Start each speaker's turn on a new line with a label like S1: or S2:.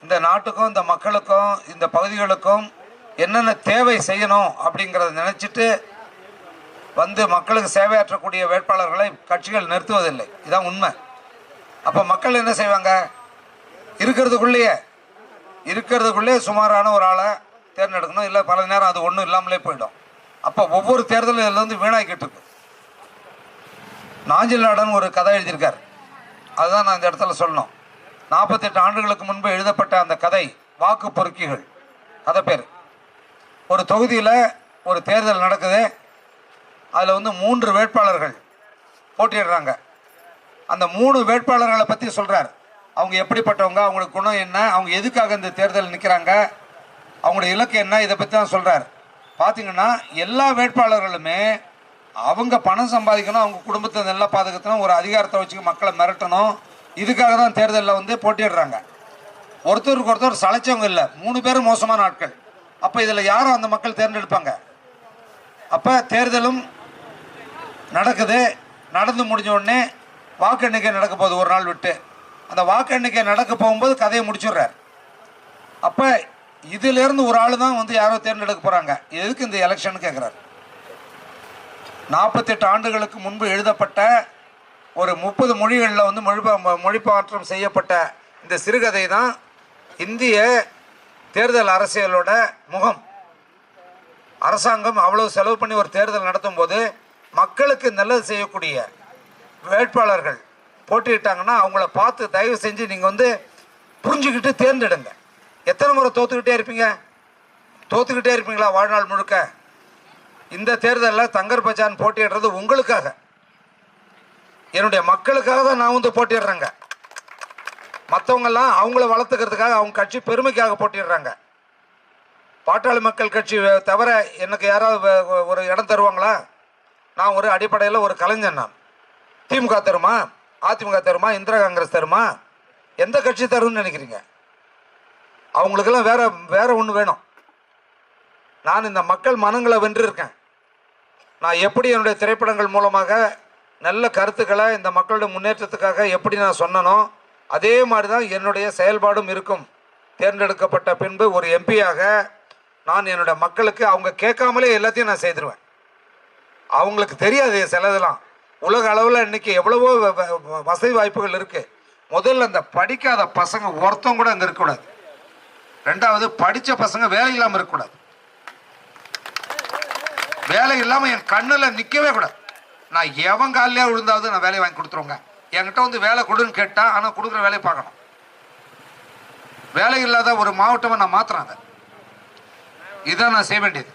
S1: இந்த நாட்டுக்கும் இந்த மக்களுக்கும் இந்த பகுதிகளுக்கும் என்னென்ன தேவை செய்யணும் அப்படிங்கிறத நினச்சிட்டு வந்து மக்களுக்கு சேவையாற்றக்கூடிய வேட்பாளர்களை கட்சிகள் நிறுத்துவதில்லை. இதுதான் உண்மை. அப்போ மக்கள் என்ன செய்வாங்க? இருக்கிறதுக்குள்ளேயே சுமாரான ஒரு ஆளை தேர்ந்தெடுக்கணும். இல்லை பல நேரம் அது ஒன்றும் இல்லாமலே போயிடும். அப்போ ஒவ்வொரு தேர்தலும் இதில் வந்து வீணாக்கிட்டு இருக்கு. நாஞ்சில் நாடன் ஒரு கதை எழுதியிருக்கார். அதுதான் நான் இந்த இடத்துல சொல்லணும். 48 ஆண்டுகளுக்கு முன்பு எழுதப்பட்ட அந்த கதை வாக்கு பொறுக்கிகள் கதை பேர். ஒரு தொகுதியில் ஒரு தேர்தல் நடக்குது. அதில் வந்து 3 வேட்பாளர்கள் போட்டியிடுறாங்க. அந்த 3 வேட்பாளர்களை பற்றி சொல்கிறார். அவங்க எப்படிப்பட்டவங்க, அவங்களுக்கு குணம் என்ன, அவங்க எதுக்காக இந்த தேர்தல் நிற்கிறாங்க, அவங்களுடைய இலக்கு என்ன, இதை பற்றி தான் சொல்கிறார். பார்த்தீங்கன்னா எல்லா வேட்பாளர்களுமே அவங்க பணம் சம்பாதிக்கணும், அவங்க குடும்பத்தை நல்லா பாதுகாக்கணும், ஒரு அதிகாரத்தை வச்சு மக்களை மிரட்டணும், இதுக்காக தான் தேர்தலில் வந்து போட்டிடுறாங்க. ஒருத்தருக்கு ஒருத்தர் சளைச்சவங்க இல்லை. 3 பேரும் மோசமான ஆட்கள். அப்போ இதில் யாரும் அந்த மக்கள் தேர்ந்தெடுப்பாங்க? அப்போ தேர்தலும் நடக்குது. நடந்து முடிஞ்ச உடனே வாக்கு எண்ணிக்கை நடக்க போகுது ஒரு நாள் விட்டு. அந்த வாக்கு எண்ணிக்கை நடக்க போகும்போது கதையை முடிச்சுடுறார். அப்போ இதிலேருந்து ஒரு ஆள் தான் வந்து யாரோ தேர்ந்தெடுக்க போகிறாங்க. எதுக்கு இந்த எலெக்ஷன் கேட்குறாரு. 48 ஆண்டுகளுக்கு முன்பு எழுதப்பட்ட ஒரு 30 மொழிகளில் வந்து மொழிமாற்றம் செய்யப்பட்ட இந்த சிறுகதை தான் இந்திய தேர்தல் அரசியலோட முகம். அரசாங்கம் அவ்வளவு செலவு பண்ணி ஒரு தேர்தல் நடத்தும் போது மக்களுக்கு நல்லது செய்யக்கூடிய வேட்பாளர்கள் போட்டிட்டாங்கன்னா அவங்கள பார்த்து தயவு செஞ்சு நீங்கள் வந்து புரிஞ்சுக்கிட்டு தேர்ந்தெடுங்க. எத்தனை முறை தோத்துக்கிட்டே இருப்பீங்களா வாழ்நாள் முழுக்க? இந்த தேர்தலில் தங்கர் பச்சான் போட்டியிடுறது உங்களுக்காக, என்னுடைய மக்களுக்காக தான் நான் வந்து போட்டிடுறேங்க. மற்றவங்கெல்லாம் அவங்கள வளர்த்துக்கிறதுக்காக, அவங்க கட்சி பெருமைக்காக போட்டிடுறாங்க. பாட்டாளி மக்கள் கட்சி தவிர எனக்கு யாராவது ஒரு இடம் தருவாங்களா? நான் ஒரு அடிப்படையில் ஒரு கலைஞன். நான் திமுக தருமா, அதிமுக தருமா, இந்திரா காங்கிரஸ் தருமா, எந்த கட்சி தரும்னு நினைக்கிறீங்க? அவங்களுக்கெல்லாம் வேற ஒன்று வேணும். நான் இந்த மக்கள் மனங்களை வென்றிருக்கேன். நான் எப்படி என்னுடைய திரைப்படங்கள் மூலமாக நல்ல கருத்துக்களை இந்த மக்களுடைய முன்னேற்றத்துக்காக எப்படி நான் சொன்னனோ அதே மாதிரி தான் என்னுடைய செயல்பாடும் இருக்கும். தேர்ந்தெடுக்கப்பட்ட பின்பு ஒரு எம்பியாக நான் என்னுடைய மக்களுக்கு அவங்க கேட்காமலே எல்லாத்தையும் நான் செய்திருவேன். அவங்களுக்கு தெரியாது சிலதெல்லாம். உலக அளவில் இன்னைக்கு எவ்வளவோ வசதி வாய்ப்புகள் இருக்குது. முதல்ல அந்த படிக்காத பசங்க ஒருத்தம் கூட அங்கே இருக்கக்கூடாது. 2வது படித்த பசங்க வேலை இல்லாமல் இருக்கக்கூடாது. வேலை இல்லாமல் என் கண்ணில் நிற்கவே கூடாது. நான் எவன் காலையிலே விழுந்தாவது நான் வேலையை வாங்கி கொடுத்துருவேங்க. என்கிட்ட வந்து வேலை கொடுன்னு கேட்டால், ஆனால் கொடுக்குற வேலையை பார்க்கணும். வேலை இல்லாத ஒரு மாவட்டமாக நான் மாற்றுறேன். அதை இதான் நான் செய்ய வேண்டியது.